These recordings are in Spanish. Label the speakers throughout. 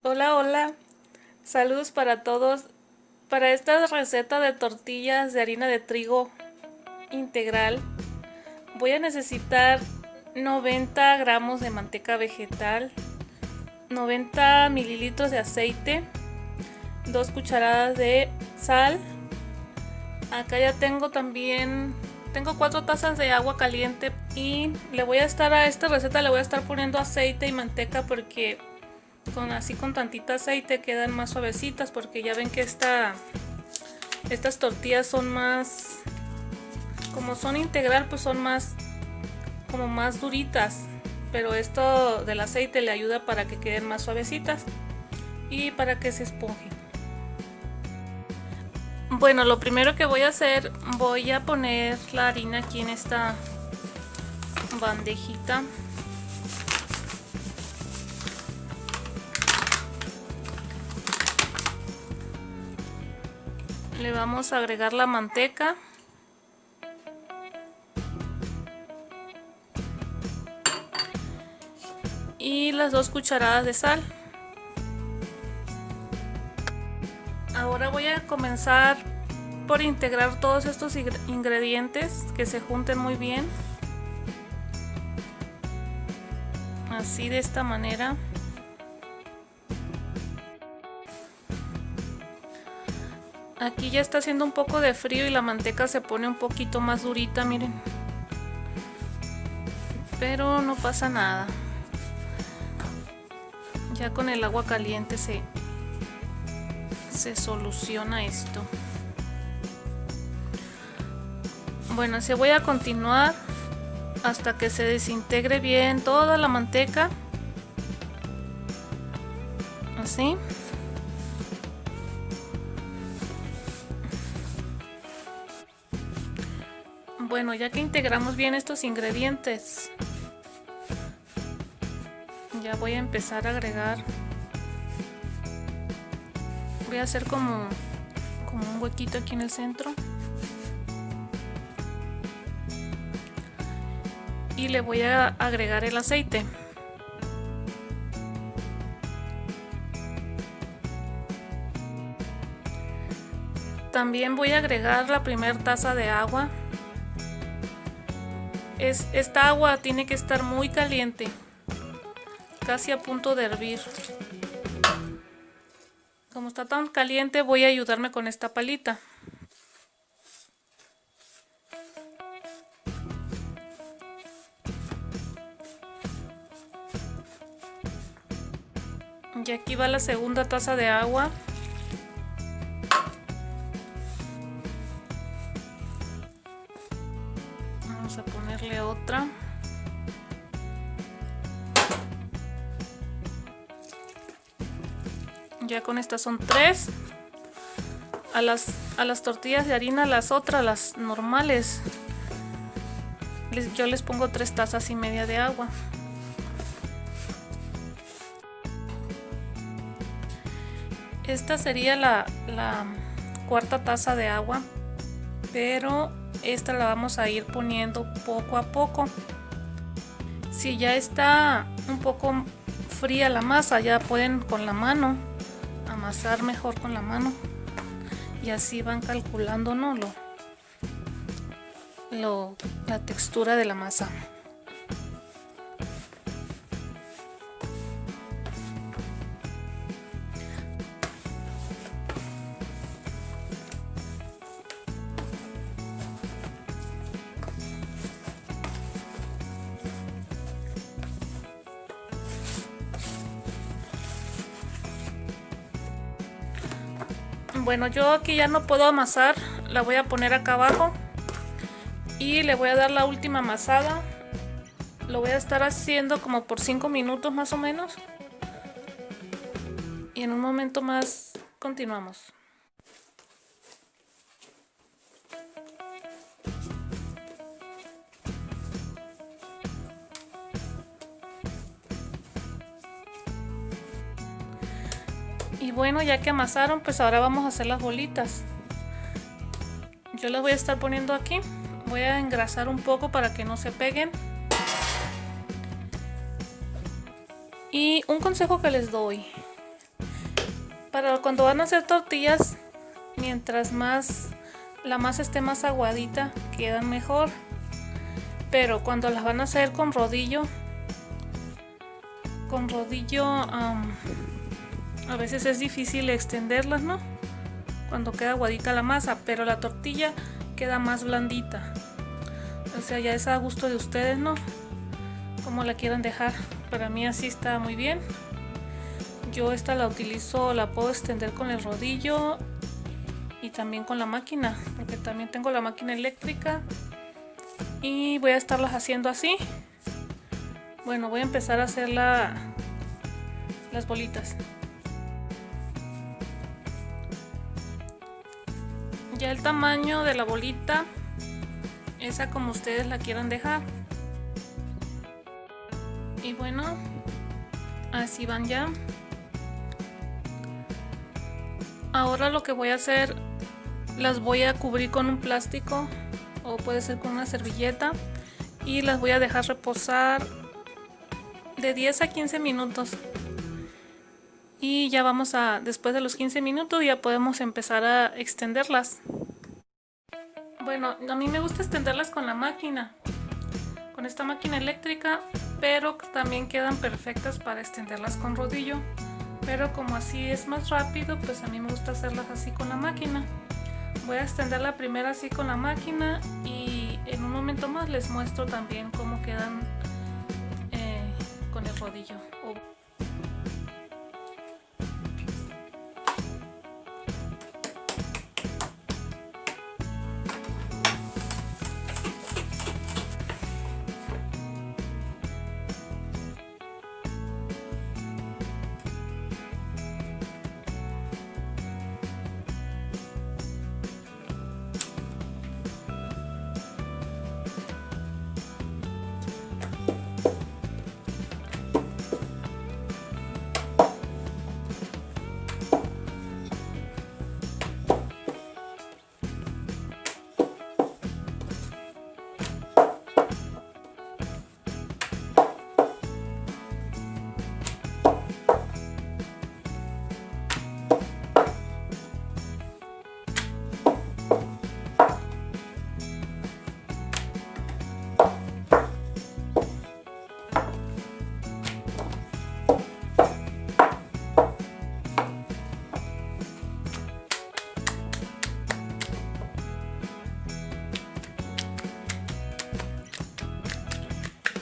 Speaker 1: Hola, hola. Saludos para todos. Para esta receta de tortillas de harina de trigo integral, voy a necesitar 90 gramos de manteca vegetal, 90 mililitros de aceite, 2 cucharadas de sal. Acá ya tengo también, tengo 4 tazas de agua caliente y a esta receta le voy a estar poniendo aceite y manteca porque con tantita aceite quedan más suavecitas, porque ya ven que estas tortillas son más, como son integral, pues son más, como más duritas, pero esto del aceite le ayuda para que queden más suavecitas y para que se esponjen. Bueno, lo primero que voy a hacer, voy a poner la harina aquí en esta bandejita. Le vamos a agregar la manteca. Y las 2 cucharadas de sal. Ahora voy a comenzar por integrar todos estos ingredientes, que se junten muy bien. Así, de esta manera. Aquí ya está haciendo un poco de frío y la manteca se pone un poquito más durita, miren. Pero no pasa nada. Ya con el agua caliente se soluciona esto. Bueno, así voy a continuar hasta que se desintegre bien toda la manteca. Así. Bueno, ya que integramos bien estos ingredientes, ya voy a empezar a agregar. Voy a hacer como un huequito aquí en el centro. Y le voy a agregar el aceite. También voy a agregar la primera taza de agua. Esta agua tiene que estar muy caliente, casi a punto de hervir. Como está tan caliente, voy a ayudarme con esta palita. Y aquí va la segunda taza de agua. Vamos a ponerle otra. Ya con estas son 3. A las tortillas de harina, las otras, las normales, yo les pongo 3 tazas y media de agua. Esta sería la cuarta taza de agua, pero esta la vamos a ir poniendo poco a poco. Si ya está un poco fría la masa, ya pueden con la mano amasar mejor con la mano, y así van calculando, ¿no? La textura de la masa. Bueno, yo aquí ya no puedo amasar, la voy a poner acá abajo y le voy a dar la última amasada. Lo voy a estar haciendo como por 5 minutos más o menos, y en un momento más continuamos. Y bueno, ya que amasaron, pues ahora vamos a hacer las bolitas. Yo las voy a estar poniendo aquí. Voy a engrasar un poco para que no se peguen. Y un consejo que les doy: Para cuando van a hacer tortillas, mientras más la masa esté más aguadita, quedan mejor. Pero cuando las van a hacer con rodillo, a veces es difícil extenderlas, ¿no? Cuando queda aguadita la masa, pero la tortilla queda más blandita. O sea, ya es a gusto de ustedes, ¿no? Como la quieran dejar. Para mí así está muy bien. Yo esta la utilizo, la puedo extender con el rodillo y también con la máquina, porque también tengo la máquina eléctrica y voy a estarlas haciendo así. Bueno, voy a empezar a hacer las bolitas. Ya el tamaño de la bolita, esa como ustedes la quieran dejar. Y bueno, así van ya. Ahora lo que voy a hacer, las voy a cubrir con un plástico o puede ser con una servilleta y las voy a dejar reposar de 10 a 15 minutos. Y ya después de los 15 minutos ya podemos empezar a extenderlas. Bueno, a mí me gusta extenderlas con la máquina, con esta máquina eléctrica, pero también quedan perfectas para extenderlas con rodillo. Pero como así es más rápido, pues a mí me gusta hacerlas así con la máquina. Voy a extender la primera así con la máquina y en un momento más les muestro también cómo quedan con el rodillo.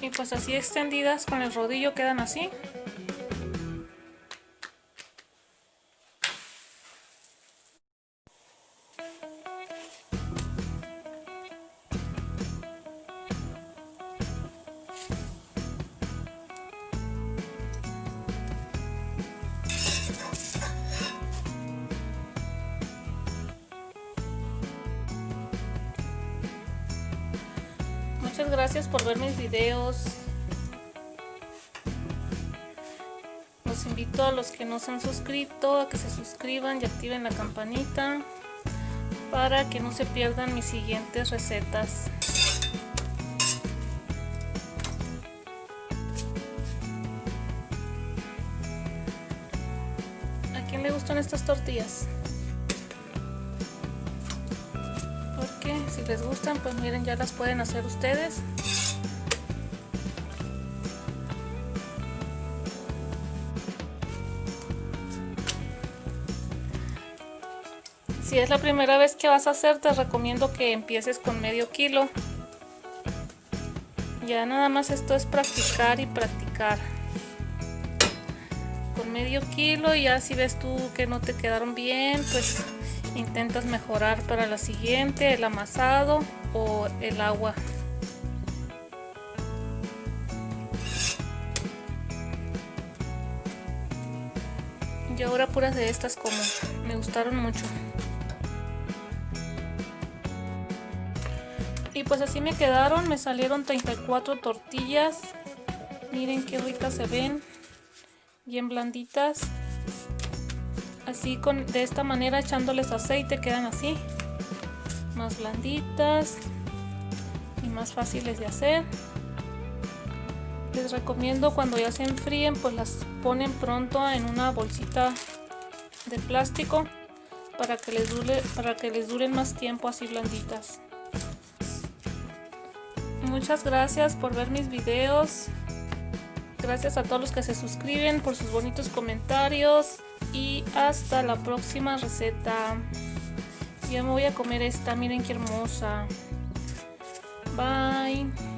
Speaker 1: Y pues así extendidas con el rodillo quedan así. Muchas gracias por ver mis videos. Los invito a los que no se han suscrito a que se suscriban y activen la campanita para que no se pierdan mis siguientes recetas. ¿A quién le gustan estas tortillas? Porque si les gustan, pues miren, ya las pueden hacer ustedes. Si es la primera vez que vas a hacer, te recomiendo que empieces con medio kilo. Ya nada más esto es practicar y practicar. Con medio kilo, y ya si ves tú que no te quedaron bien, pues intentas mejorar para la siguiente, el amasado o el agua. Y ahora puras de estas como, me gustaron mucho. Y pues así me quedaron, me salieron 34 tortillas. Miren qué ricas se ven, bien blanditas. Así de esta manera, echándoles aceite, quedan así, más blanditas y más fáciles de hacer. Les recomiendo cuando ya se enfríen, pues las ponen pronto en una bolsita de plástico para que les duren más tiempo así blanditas. Muchas gracias por ver mis videos. Gracias a todos los que se suscriben, por sus bonitos comentarios, y hasta la próxima receta. Ya me voy a comer esta, miren qué hermosa. Bye.